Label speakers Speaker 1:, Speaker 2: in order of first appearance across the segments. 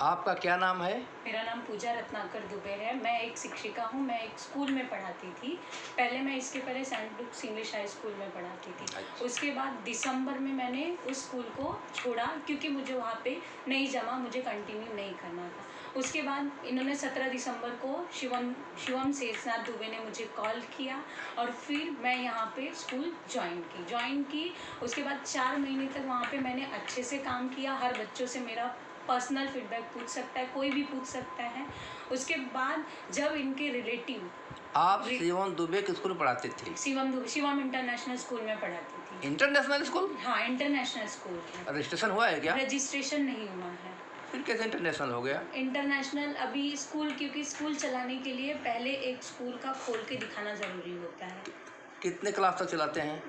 Speaker 1: आपका क्या नाम है?
Speaker 2: मेरा नाम पूजा रत्नाकर दुबे है। मैं एक शिक्षिका हूँ। मैं एक स्कूल में पढ़ाती थी। इसके पहले Saint Luke's English High School में पढ़ाती थी।
Speaker 1: अच्छा।
Speaker 2: उसके बाद दिसंबर में मैंने उस स्कूल को छोड़ा क्योंकि मुझे वहाँ पे नहीं जमा, मुझे कंटिन्यू नहीं करना था। उसके बाद इन्होंने 17 दिसंबर को शिवम शेषनाथ दुबे ने मुझे कॉल किया और फिर मैं यहाँ पे स्कूल ज्वाइन की। उसके बाद 4 महीने तक वहाँ पे मैंने अच्छे से काम किया। हर बच्चों से मेरा पर्सनल फीडबैक पूछ सकता है, कोई भी पूछ सकता है। उसके बाद जब इनके रिलेटिव
Speaker 1: आप शिवम दुबे के स्कूल में पढ़ाते थे?
Speaker 2: शिवम इंटरनेशनल स्कूल में पढ़ाती थी।
Speaker 1: International school?
Speaker 2: हाँ, इंटरनेशनल स्कूल है।
Speaker 1: रजिस्ट्रेशन हुआ है क्या?
Speaker 2: रजिस्ट्रेशन नहीं हुआ है।
Speaker 1: फिर कैसे इंटरनेशनल हो गया?
Speaker 2: इंटरनेशनल अभी स्कूल, क्योंकि स्कूल चलाने के लिए पहले एक स्कूल का खोल के दिखाना ज़रूरी होता है।
Speaker 1: कितने क्लास तक चलाते हैं?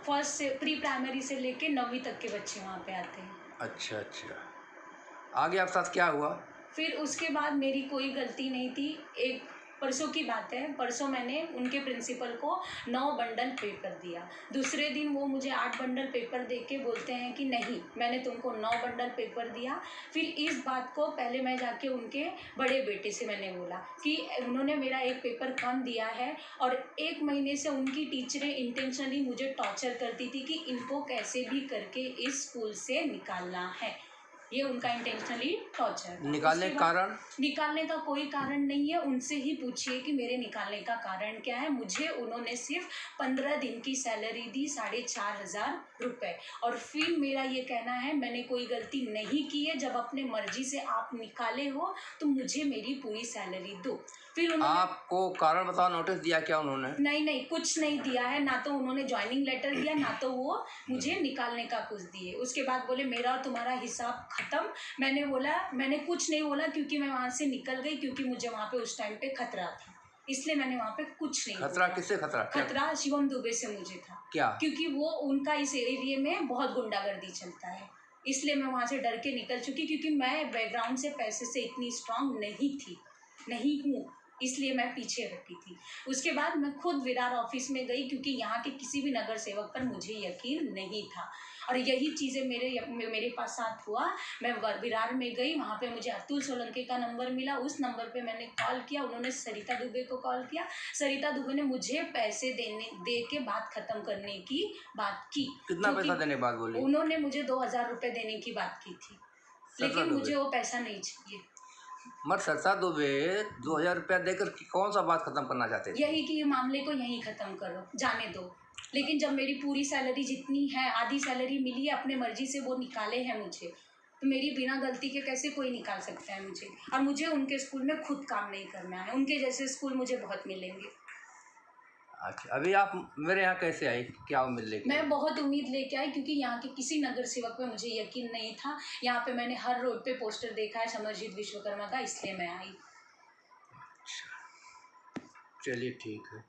Speaker 2: फर्स्ट से प्री प्राइमरी से लेके 9वीं तक के बच्चे वहाँ पे आते हैं।
Speaker 1: अच्छा अच्छा, आगे आपके साथ क्या हुआ?
Speaker 2: फिर उसके बाद मेरी कोई गलती नहीं थी। एक परसों की बात है, परसों मैंने उनके प्रिंसिपल को 9 बंडल पेपर दिया। दूसरे दिन वो मुझे 8 बंडल पेपर दे के बोलते हैं कि नहीं, मैंने तुमको 9 बंडल पेपर दिया। फिर इस बात को पहले मैं जाके उनके बड़े बेटे से मैंने बोला कि उन्होंने मेरा एक पेपर कम दिया है और 1 महीने से उनकी टीचरें इंटेंशनली मुझे टॉर्चर करती थी कि इनको कैसे भी करके इस स्कूल से निकालना है। ये उनका इंटेंशनली टॉर्चर।
Speaker 1: निकालने का कारण?
Speaker 2: निकालने का कोई कारण नहीं है, उनसे ही पूछिए कि मेरे निकालने का कारण क्या है। मुझे उन्होंने सिर्फ 15 दिन की सैलरी दी, 4,500 रुपये। और फिर मेरा ये कहना है मैंने कोई गलती नहीं की है। जब अपने मर्जी से आप निकाले हो तो मुझे मेरी पूरी सैलरी दो। फिर उन्होंने
Speaker 1: आपको कारण बताओ, नोटिस दिया क्या उन्होंने?
Speaker 2: नहीं, कुछ नहीं दिया है। ना तो उन्होंने ज्वाइनिंग लेटर दिया, ना तो वो मुझे निकालने का कुछ दिए। उसके बाद बोले मेरा और तुम्हारा हिसाब खत्म। मैंने बोला मैंने कुछ नहीं बोला क्योंकि मैं वहाँ से निकल गई, क्योंकि मुझे वहाँ पे उस टाइम पे खतरा था, इसलिए मैंने वहाँ पे कुछ नहीं
Speaker 1: खतरा
Speaker 2: बोला।
Speaker 1: किससे खतरा?
Speaker 2: खतरा शिवम दुबे से मुझे था।
Speaker 1: क्या?
Speaker 2: क्योंकि वो उनका इस एरिया में बहुत गुंडागर्दी चलता है, इसलिए मैं वहाँ से डर के निकल चुकी। क्योंकि मैं बैकग्राउंड से पैसे से इतनी स्ट्रांग नहीं हूँ, इसलिए मैं पीछे हटी थी। उसके बाद मैं खुद विरार ऑफिस में गई क्योंकि यहाँ के किसी भी नगर सेवक पर मुझे यकीन नहीं था। और यही चीज़ें मेरे पास साथ हुआ। मैं विरार में गई, वहाँ पे मुझे अतुल सोलंकी का नंबर मिला। उस नंबर पे मैंने कॉल किया, उन्होंने सरिता दुबे को कॉल किया। सरिता दुबे ने मुझे पैसे दे के बात ख़त्म करने की बात की।
Speaker 1: कितना पैसा देने की बात बोली?
Speaker 2: उन्होंने मुझे 2,000 रुपये देने की बात की थी, लेकिन मुझे वो पैसा नहीं चाहिए।
Speaker 1: मत सरिता दुबे 2,000 रुपया देकर कौन सा बात खत्म करना चाहते थे?
Speaker 2: यही कि मामले को यहीं ख़त्म करो, जाने दो। लेकिन जब मेरी पूरी सैलरी जितनी है, आधी सैलरी मिली है, अपने मर्जी से वो निकाले हैं मुझे, तो मेरी बिना गलती के कैसे कोई निकाल सकता है मुझे। और मुझे उनके स्कूल में खुद काम नहीं करना है, उनके जैसे स्कूल मुझे बहुत मिलेंगे।
Speaker 1: अच्छा, अभी आप मेरे यहाँ कैसे आई, क्या उम्मीद लेके?
Speaker 2: मैं बहुत उम्मीद लेके आई क्योंकि यहाँ के किसी नगर सेवक पे मुझे यकीन नहीं था। यहाँ पे मैंने हर रोड पे पोस्टर देखा है समरजीत विश्वकर्मा का, इसलिए मैं आई।
Speaker 1: चलिए ठीक है।